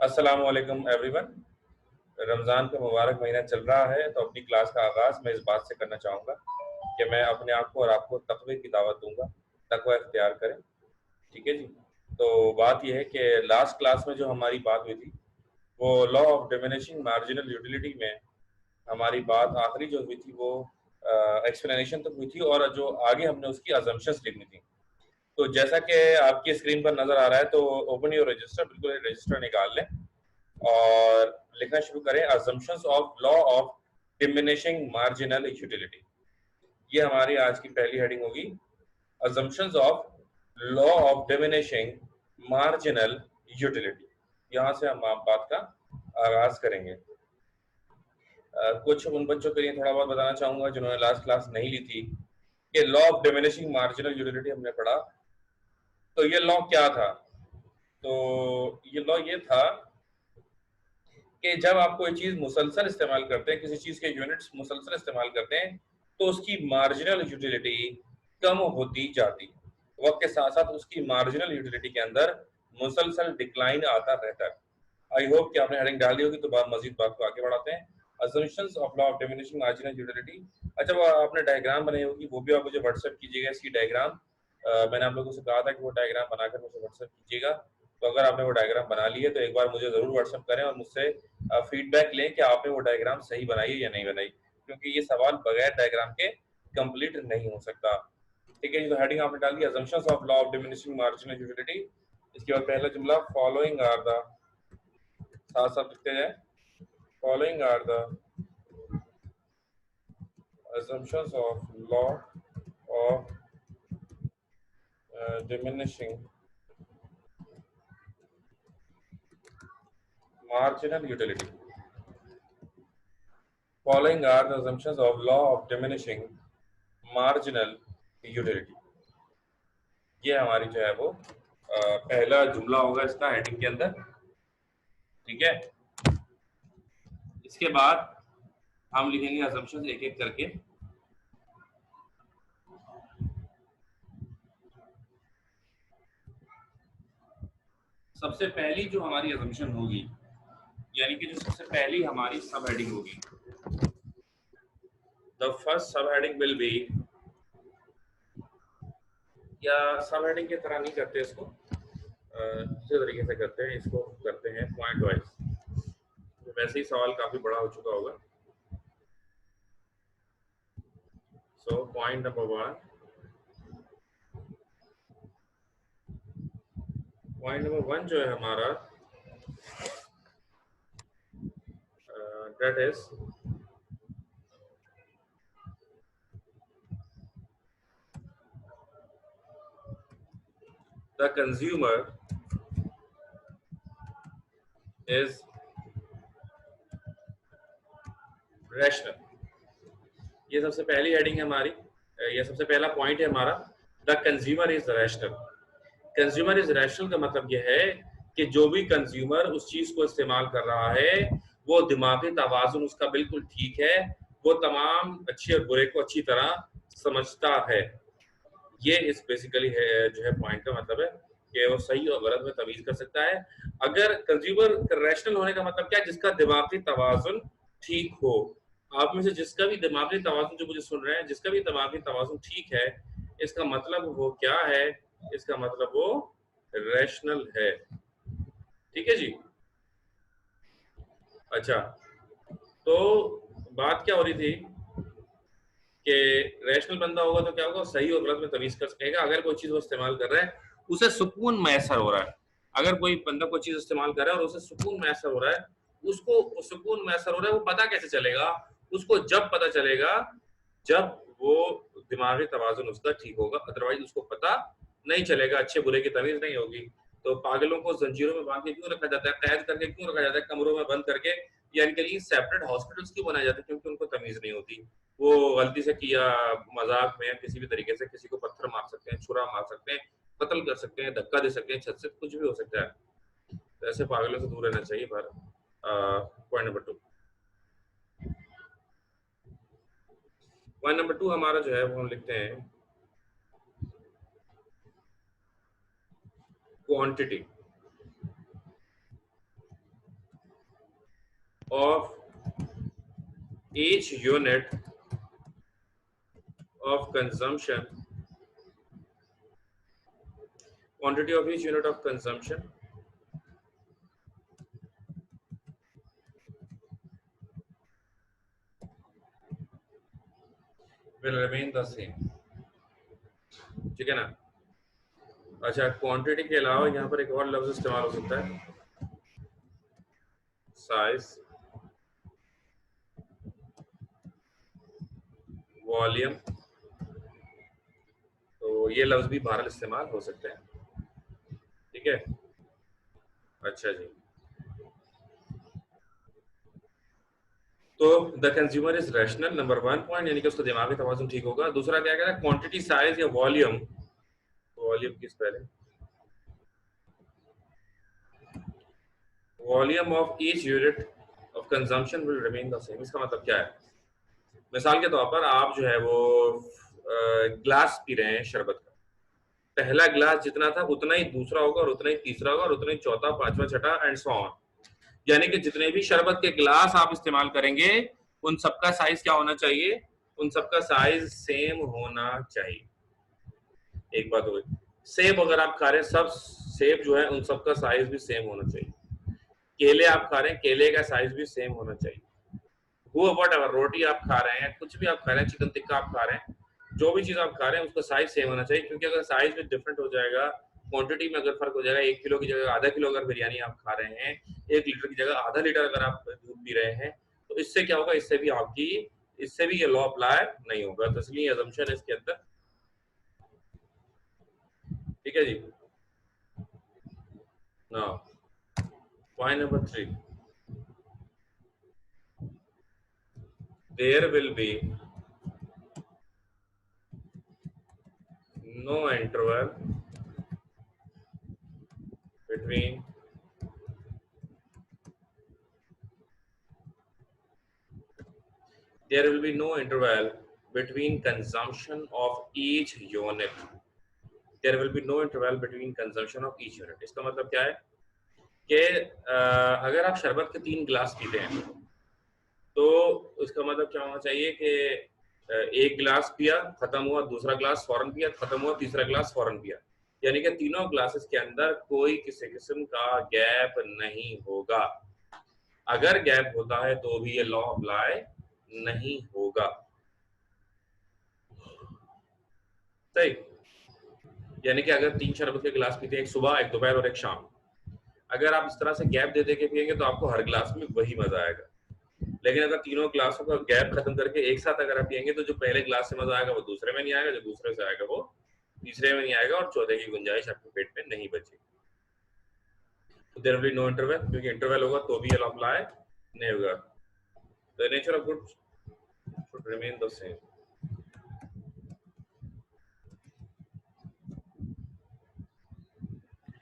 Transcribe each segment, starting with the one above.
अस्सलाम वालेकुम एवरीवन। रमज़ान का मुबारक महीना चल रहा है, तो अपनी क्लास का आगाज़ मैं इस बात से करना चाहूँगा कि मैं अपने आप को और आपको तक़वे की दावत दूँगा, तक़वा इख्तियार करें। ठीक है जी। तो बात ये है कि लास्ट क्लास में जो हमारी बात हुई थी, वो law of diminishing marginal utility में हमारी बात आखिरी जो हुई थी वो एक्सप्लेनेशन तक हुई थी, और जो आगे हमने उसकी अजम्पशंस लिखनी थी। तो जैसा कि आपकी स्क्रीन पर नज़र आ रहा है, तो ओपन योर रजिस्टर, बिल्कुल रजिस्टर निकाल लें और लिखना शुरू करें। Assumptions of law of diminishing marginal utility, ये हमारी आज की पहली हेडिंग होगी। Assumptions of law of diminishing marginal utility, यहाँ से हम आप बात का आगाज करेंगे। कुछ उन बच्चों के लिए थोड़ा बहुत बताना चाहूंगा जिन्होंने लास्ट क्लास नहीं ली थी कि law of diminishing marginal utility हमने पढ़ा। तो ये लॉ क्या था? तो ये लॉ ये था कि जब आप कोई चीज मुसलसल इस्तेमाल करते हैं, किसी चीज के यूनिट्स मुसलसल इस्तेमाल करते हैं, तो उसकी मार्जिनल यूटिलिटी कम होती जाती है। वक्त के साथ साथ उसकी मार्जिनल यूटिलिटी के अंदर मुसलसल डिक्लाइन आता रहता है। आई होप कि आपने हेडिंग डाली होगी, तो मजीद बात को आगे बढ़ाते हैं। assumptions of law of diminishing marginal utility। अच्छा, वो आपने डायग्राम बनाई होगी, वो भी आप मुझे व्हाट्सएप कीजिएगा। इसकी डायग्राम मैंने आप लोगों से कहा था कि वो डायग्राम बनाकर मुझे व्हाट्सएप कीजिएगा। तो अगर आपने वो डायग्राम बना ली है तो एक बार मुझे ज़रूर व्हाट्सएप करें और मुझसे फीडबैक लें कि आपने वो डायग्राम सही बनाई है या नहीं बनाई, क्योंकि ये सवाल बगैर डायग्राम के कंप्लीट नहीं हो सकता। ठीक है जी। तो हेडिंग आपने डाल दी, assumptions of law of diminishing marginal utility। इसके बाद पहला जुमला, फॉलोइंग आर द, साथ साथ लिखते जाए, following are the assumptions of law of diminishing marginal utility। Following are the assumptions of law of diminishing marginal utility। ये हमारी जो है वो पहला जुमला होगा इसका हेडिंग के अंदर। ठीक है। इसके बाद हम लिखेंगे assumptions एक एक करके। सबसे पहली जो हमारी assumption होगी, यानी कि जो सबसे पहली हमारी सब हेडिंग होगी, द फर्स्ट सब हेडिंग विल बी, या सब हेडिंग की तरह नहीं करते इसको, दूसरे तरीके से करते हैं इसको, करते हैं पॉइंट वाइज। तो वैसे ही सवाल काफी बड़ा हो चुका होगा। So point number one, point number one जो है हमारा, that is the consumer is rational. ये सबसे पहली हेडिंग है हमारी, ये सबसे पहला पॉइंट है हमारा, the consumer is rational. Consumer is rational का मतलब यह है कि जो भी कंज्यूमर उस चीज को इस्तेमाल कर रहा है, वो दिमागी तवाजुन उसका बिल्कुल ठीक है, वो तमाम अच्छे और बुरे को अच्छी तरह समझता है। ये इस बेसिकली है जो है पॉइंट का मतलब है कि वो सही और गलत में तमीज कर सकता है। अगर कंज्यूमर रैशनल होने का मतलब क्या है? जिसका दिमागी तवाजुन ठीक हो। आप में से जिसका भी दिमागी तवाजुन, जो मुझे सुन रहे हैं, जिसका भी दिमागी तवाजुन ठीक है, इसका मतलब वो क्या है? इसका मतलब वो रैशनल है। ठीक है जी। अच्छा, तो बात क्या हो रही थी कि रैशनल बंदा होगा तो क्या होगा? सही और गलत में तमीज कर सकेगा। अगर कोई चीज वो इस्तेमाल कर रहा है, उसे सुकून मैसर हो रहा है, अगर कोई बंदा कोई चीज इस्तेमाल कर रहा है और उसे सुकून मैसर हो रहा है, उसको सुकून मैसर हो रहा है, वो पता कैसे चलेगा? उसको जब पता चलेगा जब वो दिमागी तवाजुन उसका ठीक होगा, अदरवाइज उसको पता नहीं चलेगा, अच्छे बुरे की तमीज नहीं होगी। तो पागलों को जंजीरों में बांध के क्यों रखा जाता है, कैद करके क्यों रखा जाता है, कमरों में बंद करके, या इनके लिए सेपरेट हॉस्पिटल्स क्यों बनाए जाते हैं? क्योंकि उनको तमीज नहीं होती। वो गलती से किया, मजाक में, किसी भी तरीके से किसी को पत्थर मार सकते हैं, छुरा मार सकते हैं, कत्ल कर सकते हैं, धक्का दे सकते हैं, छत से कुछ भी हो सकता है। तो ऐसे पागलों से दूर रहना चाहिए। Point number two, point number two हमारा जो है वो हम लिखते हैं quantity. of each unit of consumption, quantity of each unit of consumption will remain the same. ठीक है ना? अच्छा, क्वांटिटी के अलावा यहाँ पर एक और लफ्ज इस्तेमाल हो सकता है, साइज, वॉल्यूम, तो ये लफ्ज भी बहरहाल इस्तेमाल हो सकते हैं। ठीक है, अच्छा जी। तो the consumer is rational, number 1 point, यानी कि उसका दिमागी तवाज़ुन ठीक होगा। दूसरा क्या कह रहा है, क्वांटिटी, साइज या वॉल्यूम, वॉल्यूम किस पहले, volume of each unit of consumption will remain the same. इसका मतलब क्या है, मिसाल के तौर पर आप जो है वो ग्लास पी रहे हैं शरबत का, पहला ग्लास जितना था उतना ही दूसरा होगा और उतना ही तीसरा होगा और उतना ही चौथा, पांचवा, छठा एंड सो ऑन। यानी कि जितने भी शरबत के ग्लास आप इस्तेमाल करेंगे उन सबका साइज क्या होना चाहिए, उन सबका साइज सेम होना चाहिए। एक बात हो गई। सेब अगर आप खा रहे हैं, सब सेब जो है उन सबका साइज भी सेम होना चाहिए। केले आप खा रहे हैं, केले का साइज भी सेम होना चाहिए। वो वट एवर, रोटी आप खा रहे हैं, कुछ भी आप खा रहे हैं, चिकन टिक्का आप खा रहे हैं, जो भी चीज आप खा रहे हैं उसका साइज सेम होना चाहिए। क्योंकि अगर साइज में डिफरेंट हो जाएगा, क्वांटिटी में अगर फर्क हो जाएगा, 1 किलो की जगह आधा किलो अगर बिरयानी आप खा रहे हैं, 1 लीटर की जगह आधा लीटर अगर आप दूध पी रहे हैं, तो इससे क्या होगा, इससे भी ये लॉ अप्लाई नहीं होगा। तो इसलिए अजम्पशन है इसके अंदर। ठीक है जी। Now point number 3, there will be no interval between there will be no interval between consumption of each unit. There will be no interval between consumption of each unit. इसका मतलब क्या है कि अगर आप शरबत के 3 गिलास पीते हैं तो इसका मतलब क्या होना चाहिए कि एक गिलास पिया, खत्म हुआ, दूसरा गिलास फौरन पिया, खत्म हुआ, तीसरा गिलास फौरन पिया। यानी कि तीनों ग्लासेस के अंदर कोई किसी किस्म का गैप नहीं होगा। अगर गैप होता है तो भी ये लॉ अप्लाई नहीं होगा। सही, यानी कि अगर 3 शरबत के गिलास पीते हैं, एक सुबह, एक दोपहर और एक शाम, अगर आप इस तरह से गैप दे दे के पियेंगे तो आपको हर गिलास में वही मजा आएगा। लेकिन अगर तीनों गिलासों का गैप खत्म करके एक साथ अगर आप पियेंगे तो जो पहले गिलास से मजा आएगा वो दूसरे में नहीं आएगा, जो दूसरे से आएगा वो तीसरे में नहीं आएगा और चौथे की गुंजाइश आपके पेट में नहीं बचेगी। तो there will be no interval, क्योंकि इंटरवल होगा तो भी ये लॉ अप्लाई नहीं होगा। The nature of goods should remain the same.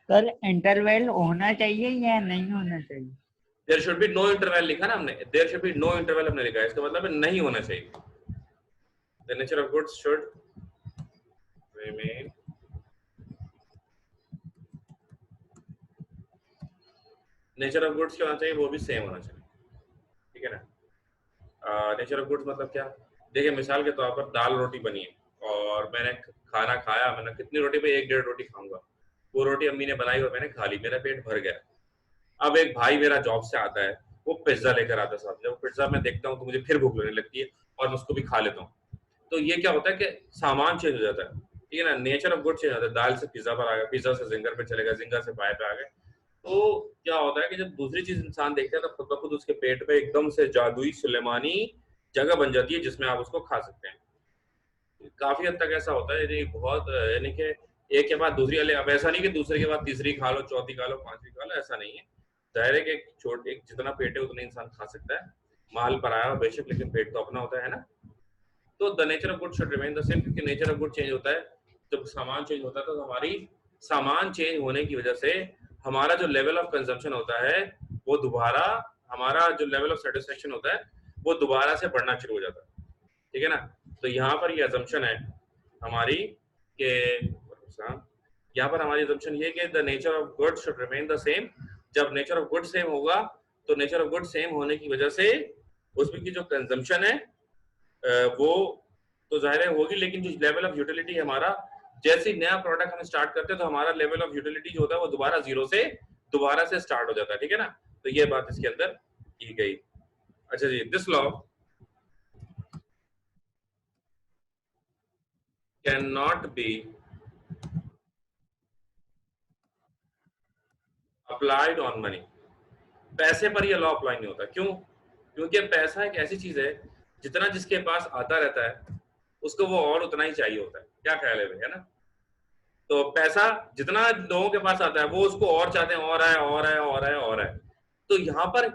Sir interval होना चाहिए या नहीं होना चाहिए? There should be no interval लिखा ना हमने, there should be no interval हमने लिखा है, इसका मतलब है नहीं होना चाहिए। The nature of goods should remain nature of goods क्या होना चाहिए, वो भी सेम होना चाहिए। ठीक है ना? नेचर ऑफ गुड्स मतलब क्या, देखिए मिसाल के तौर पर दाल रोटी बनी है और मैंने खाना खाया, मैंने कितनी रोटी पे, 1-1.5 रोटी खाऊंगा, वो रोटी अम्मी ने बनाई और मैंने खा ली, मेरा पेट भर गया। अब एक भाई मेरा जॉब से आता है, वो पिज्जा लेकर आता है साथ, जब पिज्जा मैं देखता हूँ तो मुझे फिर भूख लगने लगती है और मैं उसको भी खा लेता हूँ। तो ये क्या होता है कि सामान चेंज हो जाता है। ठीक है ना, नेचर ऑफ गुड चेंज होता है। दाल से पिज्जा पर आ गया, पिज्जा से जिंगर पे चलेगा, जिंगर से पाए पे आ गए। तो क्या होता है कि जब दूसरी चीज इंसान देखता है तो खुद ब खुद उसके पेट पे एकदम से जादुई सुलेमानी जगह बन जाती है जिसमें आप उसको खा सकते हैं। काफी हद तक ऐसा होता है, यानी बहुत, यानी कि एक के बाद दूसरी वाले, अब ऐसा नहीं कि दूसरे के बाद तीसरी खा लो, चौथी खा लो, पांचवी खा लो, ऐसा नहीं है। जाहिर है कि एक जितना पेट है उतना इंसान खा सकता है, माल पर आया बेशक, लेकिन पेट तो अपना होता है ना। तो the nature of good should remain the same, क्योंकि नेचर ऑफ गुड चेंज होता है जब सामान चेंज होता है। तो हमारी सामान चेंज होने की वजह से हमारा जो लेवल ऑफ कंजम्पशन होता है वो दोबारा, हमारा जो लेवल ऑफ सेटिस्फेक्शन होता है वो दोबारा से बढ़ना शुरू हो जाता है। ठीक है ना? तो यहाँ पर ये अजम्पशन है हमारी कि यहाँ पर हमारी अजम्पशन ये कि the nature of good should remain the same. जब नेचर ऑफ गुड सेम होगा तो नेचर ऑफ गुड सेम होने की वजह से उसमें की जो कंजम्पशन है वो तो जाहिर है होगी, लेकिन जो लेवल ऑफ यूटिलिटी हमारा, जैसे नया प्रोडक्ट हम स्टार्ट करते हैं तो हमारा लेवल ऑफ यूटिलिटी जो होता है वो दोबारा से स्टार्ट हो जाता है, ठीक है ना। तो ये बात इसके अंदर की गई। अच्छा जी, this law can not be applied on money. पैसे पर ये लॉ अप्लाई नहीं होता। क्यों? क्योंकि पैसा एक ऐसी चीज है, जितना जिसके पास आता रहता है उसको वो और उतना ही चाहिए होता है। क्या ख्याल है भाई, है ना। तो पैसा जितना लोगों के पास आता है वो उसको और चाहते हैं, और है और है और है और है। तो यहाँ पर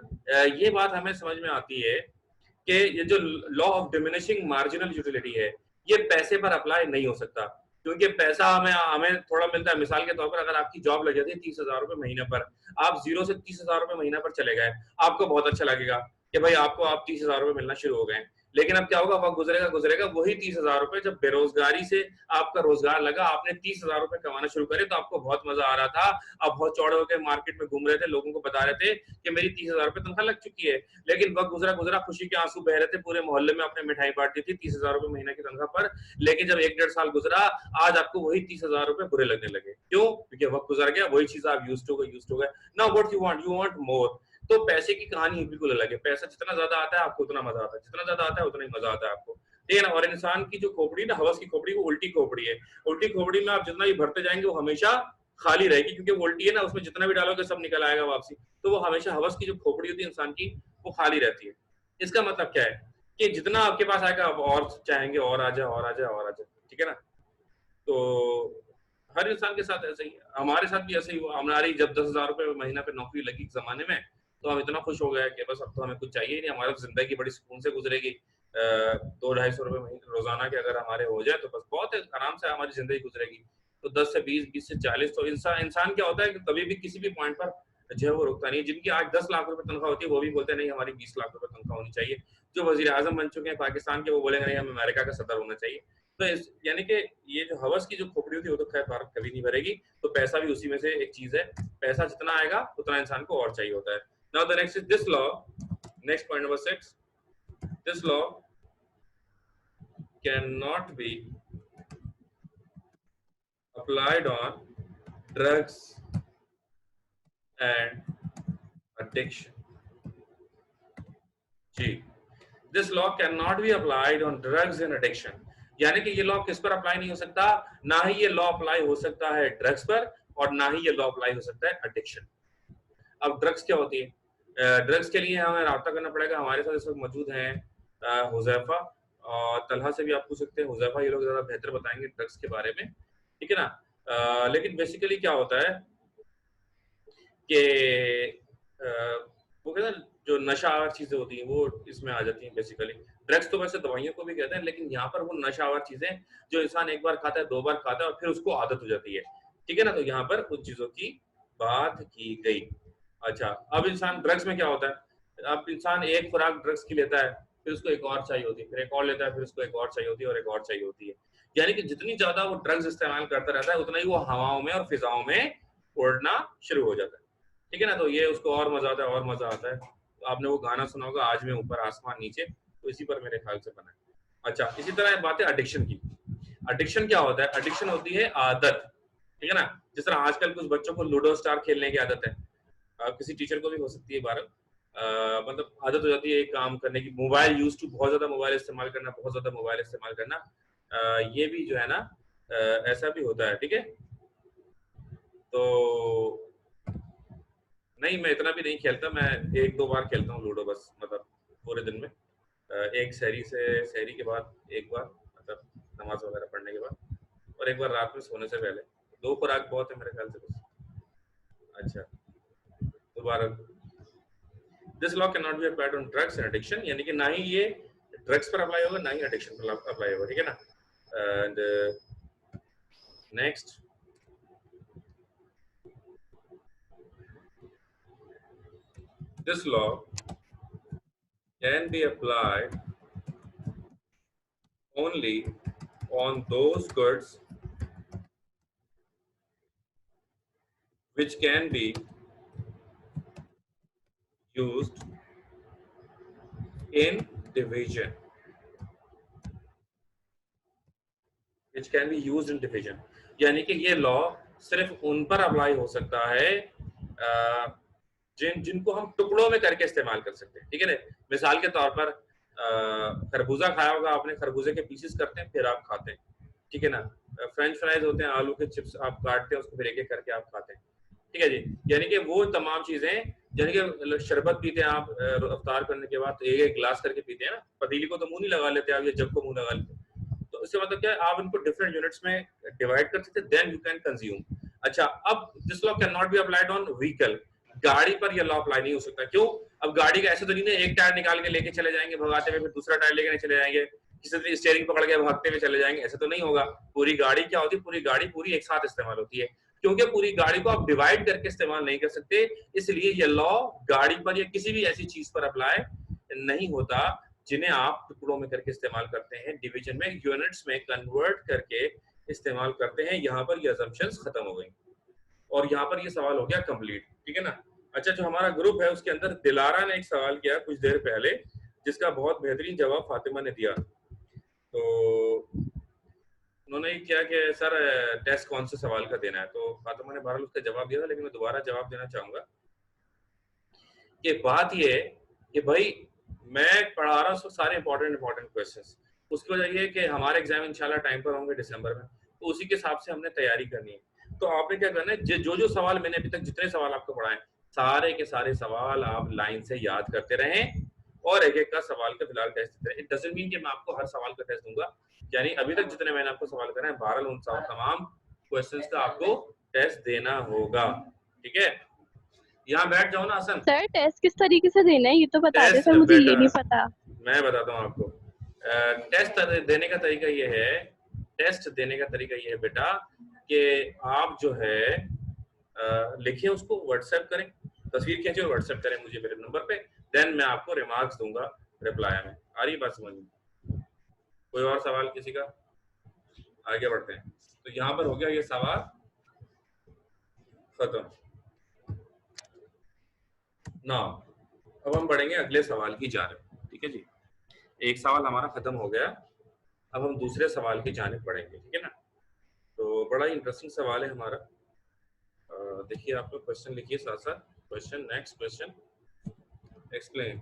ये बात हमें समझ में आती है कि ये जो law of diminishing marginal utility है ये पैसे पर अप्लाई नहीं हो सकता, क्योंकि पैसा हमें हमें थोड़ा मिलता है। मिसाल के तौर पर अगर आपकी जॉब लग जाती है 30,000 रुपए महीने पर, आप 0 से 30,000 रुपए महीना पर चले गए, आपको बहुत अच्छा लगेगा कि भाई आपको आप 30,000 रुपए मिलना शुरू हो गए। लेकिन अब क्या होगा, वक्त गुजरेगा वही 30,000 रुपए, जब बेरोजगारी से आपका रोजगार लगा, आपने 30,000 रुपए कमाना शुरू करे तो आपको बहुत मजा आ रहा था, आप बहुत चौड़े होकर मार्केट में घूम रहे थे, लोगों को बता रहे थे कि मेरी 30,000 रुपए तनख्वाह लग चुकी है। लेकिन वक्त गुजरा खुशी के आंसू बह रहे थे, पूरे मोहल्ले में आपने मिठाई बांट दी थी 30,000 रुपए महीने की तनख्वाह पर। लेकिन जब 1-1.5 साल गुजरा, आज आपको वही 30,000 रुपए बुरे लगने लगे। क्यों? क्योंकि वक्त गुजर गया, वही चीज आप यूज्ड हो गए। Now what you want more. तो पैसे की कहानी बिल्कुल अलग है। पैसा जितना ज्यादा आता है आपको उतना मजा आता है, जितना ज्यादा आता है उतना ही मजा आता है आपको, ठीक है ना। और इंसान की जो खोपड़ी ना, हवस की खोपड़ी, वो उल्टी खोपड़ी है। उल्टी खोपड़ी में आप जितना भी भरते जाएंगे वो हमेशा खाली रहेगी, क्योंकि वो उल्टी है ना, उसमें जितना भी डालोगे सब निकल आएगा वापसी। तो वो हमेशा हवस की जो खोपड़ी होती है इंसान की, वो खाली रहती है। इसका मतलब क्या है कि जितना आपके पास आएगा आप और चाहेंगे, और आ जाए और आ जाए और आ जाए, ठीक है ना। तो हर इंसान के साथ ऐसे ही है, हमारे साथ भी ऐसे ही हुआ। हमारी जब 10,000 रुपए महीना पे नौकरी लगी जमाने में, तो हम इतना खुश हो गए कि बस अब तो हमें कुछ चाहिए ही नहीं, हमारी जिंदगी बड़ी सुकून से गुजरेगी। 200-250 रुपए महीने रोजाना के अगर हमारे हो जाए तो बस बहुत आराम से हमारी जिंदगी गुजरेगी। तो 10 से 20, 20 से 40, तो इंसान क्या होता है कि कभी भी किसी भी पॉइंट पर जो है वो रुकता नहीं है। जिनकी आज 10 लाख रुपए तनख्वाह होती है वो भी बोलते हैं नहीं हमारी 20 लाख रुपए तनख्वाह होनी चाहिए। जो वजीर आजम बन चुके हैं पाकिस्तान के, वो बोलेंगे नहीं हमें अमेरिका का सदर होना चाहिए। तो यानी कि ये जो हवस की जो खोपड़ी होती है वो तो खैर भारत कभी नहीं भरेगी। तो पैसा भी उसी में से एक चीज है। पैसा जितना आएगा उतना इंसान को और चाहिए होता है। Now the next is this law, next point number 6, this law can not be applied on drugs and addiction। जी, this law can not be applied on drugs and addiction. यानी कि ये लॉ किस पर अप्लाई नहीं हो सकता? ना ही ये लॉ अप्लाई हो सकता है ड्रग्स पर, और ना ही ये लॉ अप्लाई हो सकता है एडिक्शन। अब ड्रग्स क्या होती है? ड्रग्स के लिए हमें राब्ता करना पड़ेगा। हमारे साथ इस वक्त मौजूद हैं हुजैफा और तलहा से भी आप पूछ सकते हैं। हुजैफा ये लोग ज्यादा बेहतर बताएंगे ड्रग्स के बारे में, ठीक है ना। लेकिन बेसिकली क्या होता है कि वो कहते हैं जो नशावर चीजें होती हैं वो इसमें आ जाती हैं। बेसिकली ड्रग्स तो वैसे दवाइयों को भी कहते हैं, लेकिन यहाँ पर वो नशावर चीजें जो इंसान एक बार खाता है, 2 बार खाता है और फिर उसको आदत हो जाती है, ठीक है ना। तो यहाँ पर उन चीजों की बात की गई। अच्छा, अब इंसान ड्रग्स में क्या होता है, अब इंसान एक खुराक ड्रग्स की लेता है, फिर उसको एक और चाहिए होती है, फिर एक और लेता है, फिर उसको एक और चाहिए होती है और एक और चाहिए होती है। यानी कि जितनी ज्यादा वो ड्रग्स इस्तेमाल करता रहता है उतना ही वो हवाओं में और फिजाओं में उड़ना शुरू हो जाता है, ठीक है ना। तो ये उसको और मजा आता है और मजा आता है। तो आपने वो गाना सुना होगा, आज में ऊपर आसमान नीचे, तो इसी पर मेरे ख्याल से बना है। अच्छा, इसी तरह बात है एडिक्शन की। एडिक्शन क्या होता है? एडिक्शन होती है आदत, ठीक है ना। जिस तरह आजकल कुछ बच्चों को लूडो स्टार खेलने की आदत है, किसी टीचर को भी हो सकती है बारह, मतलब आदत हो जाती है एक काम करने की। मोबाइल यूज टू, बहुत ज्यादा मोबाइल इस्तेमाल करना, बहुत ज्यादा मोबाइल इस्तेमाल करना, ये भी जो है ना ऐसा भी होता है, ठीक है। तो नहीं, मैं इतना भी नहीं खेलता, मैं 1-2 बार खेलता हूँ लूडो बस, मतलब पूरे दिन में। एक शहरी के बाद एक बार, मतलब नमाज वगैरह पढ़ने के बाद, और एक बार रात में सोने से पहले। 2 खुराक बहुत है मेरे ख्याल से बस। अच्छा, दोबारा, this law can not be applied on drugs and addiction, यानी कि ना ही ये ड्रग्स पर अप्लाई होगा ना ही एडिक्शन पर अप्लाई होगा, ठीक है ना। And next, this law can be applied only on those goods which can be used in division, which can be used in division, यानी कि ये लॉ सिर्फ उन पर अप्लाई हो सकता है जिनको हम टुकड़ों में करके इस्तेमाल कर सकते हैं, ठीक है ना। मिसाल के तौर पर खरबूजा खाया होगा आपने, खरबूजे के पीसेस करते हैं फिर आप खाते हैं, ठीक है ना। फ्रेंच फ्राइज होते हैं, आलू के चिप्स आप काटते हैं उसको फिर एक एक करके आप खाते हैं, ठीक है जी। यानी कि वो तमाम चीजें, यानी कि शरबत पीते हैं आप अफ्तार करने के बाद एक एक गिलास करके पीते हैं ना, पतीली को तो मुंह नहीं लगा लेते आप, या जग को मुंह लगा लेते, तो इससे मतलब क्या है, आप इनको डिफरेंट यूनिट्स में डिवाइड कर सकते, देन यू कैन कंज्यूम। अच्छा, अब this law can not be applied on vehicle, गाड़ी पर यह लॉ अप्लाई नहीं हो सकता। क्यों? अब गाड़ी का ऐसे तो नहीं है एक टायर निकाल के लेके चले जाएंगे भगाते हुए, फिर दूसरा टायर लेके नहीं चले जाएंगे, किसी तरह स्टीयरिंग पकड़ के भागते हुए चले जाएंगे, ऐसे तो नहीं होगा। पूरी गाड़ी क्या होती है, पूरी गाड़ी पूरी एक साथ इस्तेमाल होती है, क्योंकि पूरी गाड़ी को आप डिवाइड करके इस्तेमाल नहीं कर सकते, इसलिए ये लॉ गाड़ी पर या किसी भी ऐसी चीज पर अप्लाई नहीं होता जिन्हें आप टुकड़ों में करके इस्तेमाल करते हैं, डिवीजन में यूनिट्स में कन्वर्ट करके इस्तेमाल करते हैं। यहाँ पर ये असम्पशंस खत्म हो गई और यहाँ पर ये सवाल हो गया कंप्लीट, ठीक है ना। अच्छा, जो हमारा ग्रुप है उसके अंदर दिलारा ने एक सवाल किया कुछ देर पहले, जिसका बहुत बेहतरीन जवाब फातिमा ने दिया। तो उन्होंने क्या कि सर टेस्ट कौन से सवाल का देना है, तो फातिमा ने बहरहाल उसका जवाब दिया था, लेकिन मैं दोबारा जवाब देना चाहूंगा कि बात ये है कि भाई मैं पढ़ा रहा हूँ सारे इंपॉर्टेंट क्वेश्चंस, उसकी वजह ये है कि हमारे एग्जाम इंशाल्लाह टाइम पर होंगे दिसंबर में, तो उसी के हिसाब से हमने तैयारी करनी है। तो आपने क्या करना है, जो जो सवाल मैंने अभी तक जितने सवाल आपको पढ़ाए सारे के सारे सवाल आप लाइन से याद करते रहें और एक एक का सवाल का फिलहाल टेस्ट देते रहें। इट डजंट मीन कि मैं आपको हर सवाल का टेस्ट दूंगा, यानी अभी तक जितने मैंने आपको सवाल कराए बहरहाल उन तमाम क्वेश्चंस का आपको टेस्ट देना होगा, ठीक है। यहाँ बैठ जाओ ना हसन। सर टेस्ट किस तरीके से देना है ये तो बता दे टेस्ट सर, मुझे बेटा ये नहीं पता। मैं बताता हूँ आपको। टेस्ट देने का तरीका ये है, टेस्ट देने का तरीका ये है बेटा कि आप जो है लिखिए उसको, व्हाट्सएप करें, तस्वीर खींचे और व्हाट्सएप करें मुझे मेरे नंबर पे, देन मैं आपको रिमार्क्स दूंगा रिप्लाई में। आ रही बात समझ में? कोई और सवाल किसी का? आगे बढ़ते हैं। तो यहाँ पर हो गया ये सवाल खत्म ना। अब हम बढ़ेंगे अगले सवाल की जानिब, ठीक है जी। एक सवाल हमारा खत्म हो गया, अब हम दूसरे सवाल की जानिब बढ़ेंगे, ठीक है ना। तो बड़ा ही इंटरेस्टिंग सवाल है हमारा। देखिए आप लोग क्वेश्चन लिखिए साथ साथ। Question, next question, explain.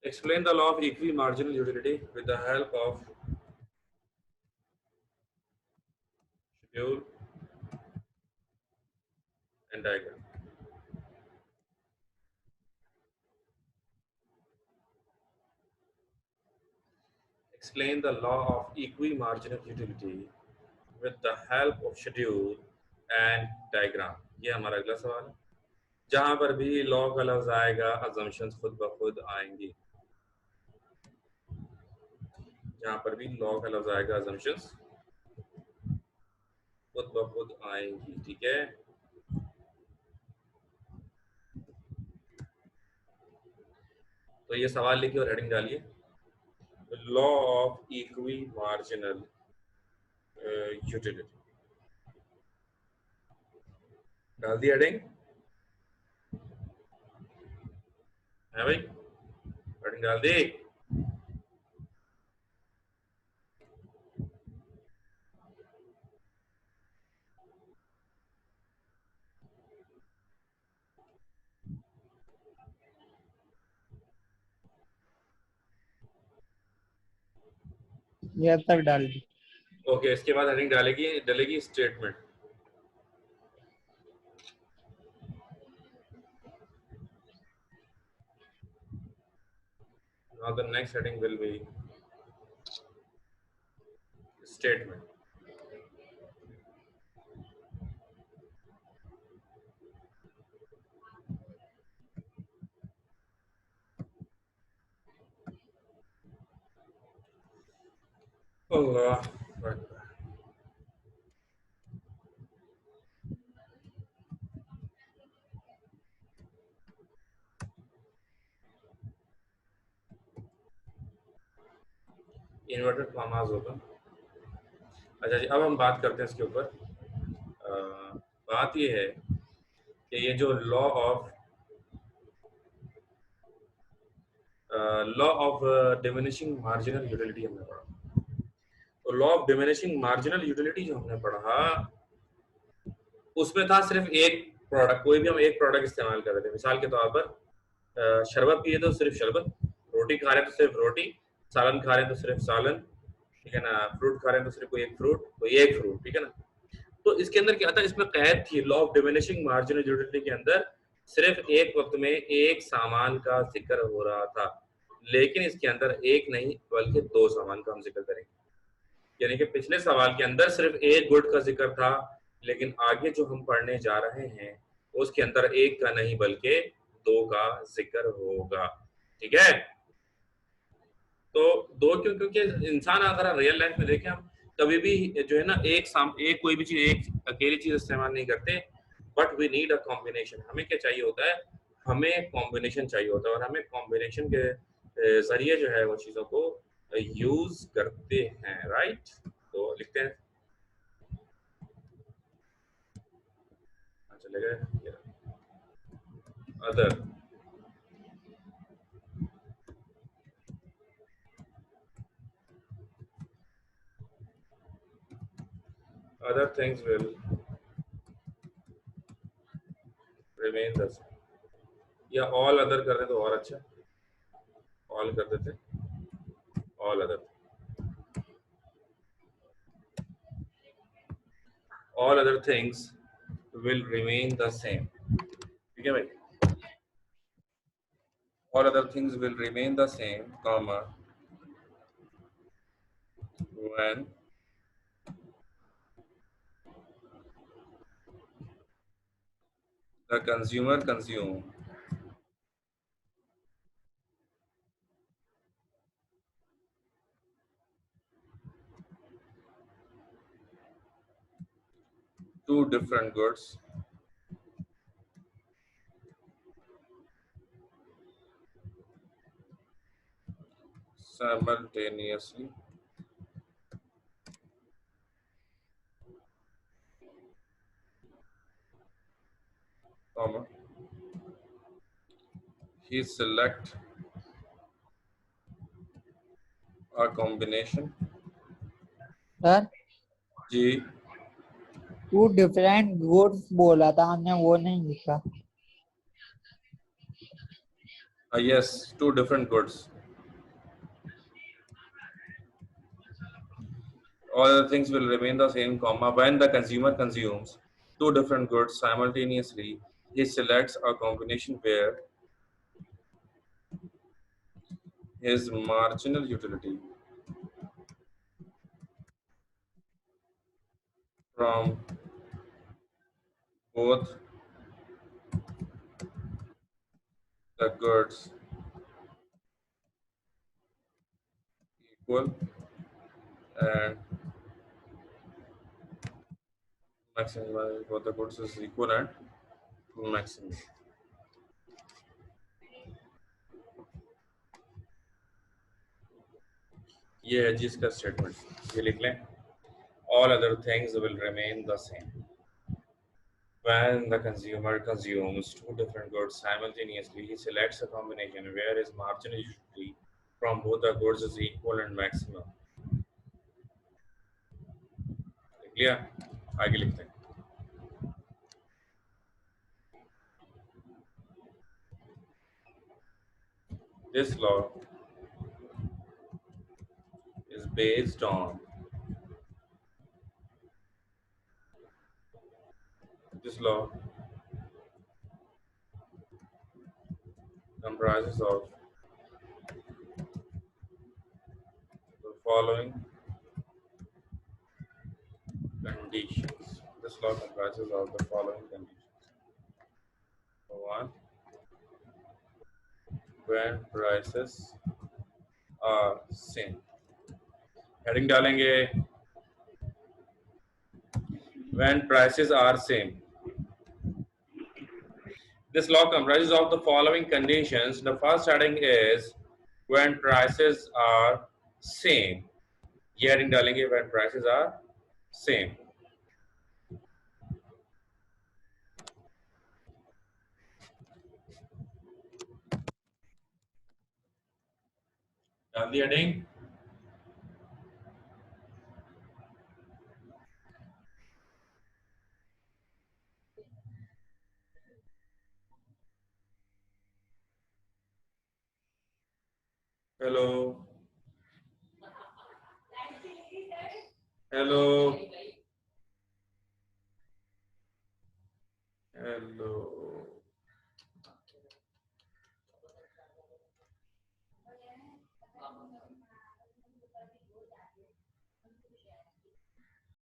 Explain the law of equimarginal utility with the help of schedule and diagram. Explain the law of equimarginal utility with the help of schedule and diagram. ये हमारा अगला सवाल है। जहां पर भी लॉ का लफ्ज आएगा assumptions खुद ब खुद आएंगी, जहां पर भी लॉ का लफ्ज आएगा assumptions खुद ब खुद आएंगी, ठीक है। तो ये सवाल लिखिए और हेडिंग डालिए, लॉ ऑफ इक्विमार्जिनल यूटिलिटी। डाल दी हेडिंग है भाई? हेडिंग डाल दी? ये अब तक डाल दी। ओके, इसके बाद हेडिंग डलेगी statement. Now the next heading will be statement. Allah Akbar. Inverted commas होगा। अच्छा जी, अब हम बात करते हैं इसके ऊपर। बात ये है कि ये जो law of diminishing marginal utility हमने पढ़ा। तो law of diminishing marginal utility जो हमने पढ़ा, उसमें था सिर्फ एक प्रोडक्ट, कोई भी हम एक प्रोडक्ट इस्तेमाल कर रहे थे। मिसाल के तौर पर शरबत पिए तो सिर्फ शरबत, रोटी खा रहे तो सिर्फ रोटी, सालन खा रहे तो सिर्फ सालन, ठीक है ना, फ्रूट खा रहे तो सिर्फ कोई एक फ्रूट, ठीक है ना। तो इसके अंदर क्या था, इसमें कैद थी law of diminishing marginal utility के अंदर सिर्फ एक वक्त में एक सामान का जिक्र हो रहा था, लेकिन इसके अंदर एक नहीं बल्कि दो सामान का हम जिक्र करेंगे। यानी कि पिछले सवाल के अंदर सिर्फ एक गुड का जिक्र था, लेकिन आगे जो हम पढ़ने जा रहे हैं उसके अंदर एक का नहीं बल्कि दो का जिक्र होगा, ठीक है। तो दो क्यों? क्योंकि इंसान अगर रियल लाइफ में देखें, हम कभी भी जो है ना एक कोई भी चीज एक अकेली चीज इस्तेमाल नहीं करते, but we need a combination. हमें क्या चाहिए होता है? हमें कॉम्बिनेशन चाहिए होता है, और हमें कॉम्बिनेशन के जरिए जो है वो चीजों को यूज करते हैं, राइट। तो लिखते हैं, चलेगा other other things will remain the same, या ऑल अदर कर दे तो और अच्छा, ऑल कर देते, all other, all other things will remain the same, ठीक है भाई। all other things will remain the same, comma, when the consumer consume two different goods simultaneously, comma, he select a combination, sir ji, two different goods बोला था हमने, वो नहीं लिखा। yes, two different goods, all other things will remain the same, comma, when the consumer consumes two different goods simultaneously, he selects a combination where his marginal utility from both the goods equal and maximum, both the goods is equal and maximum। ये है जिसका statement, ये लिख लें, all other things will remain the same when the consumer consumes two different goods simultaneously, he selects a combination where his marginal utility from both the goods is equal and maximum। लिख लिया, आगे लिखते हैं, this law is based on, this law comprises of the following conditions, this law comprises of the following conditions: one, when prices are same, heading डालेंगे when prices are same। This law comprises of the following conditions. The first heading is when prices are same, ये heading डालेंगे when prices are same. डाल दी heading. Hello hello hello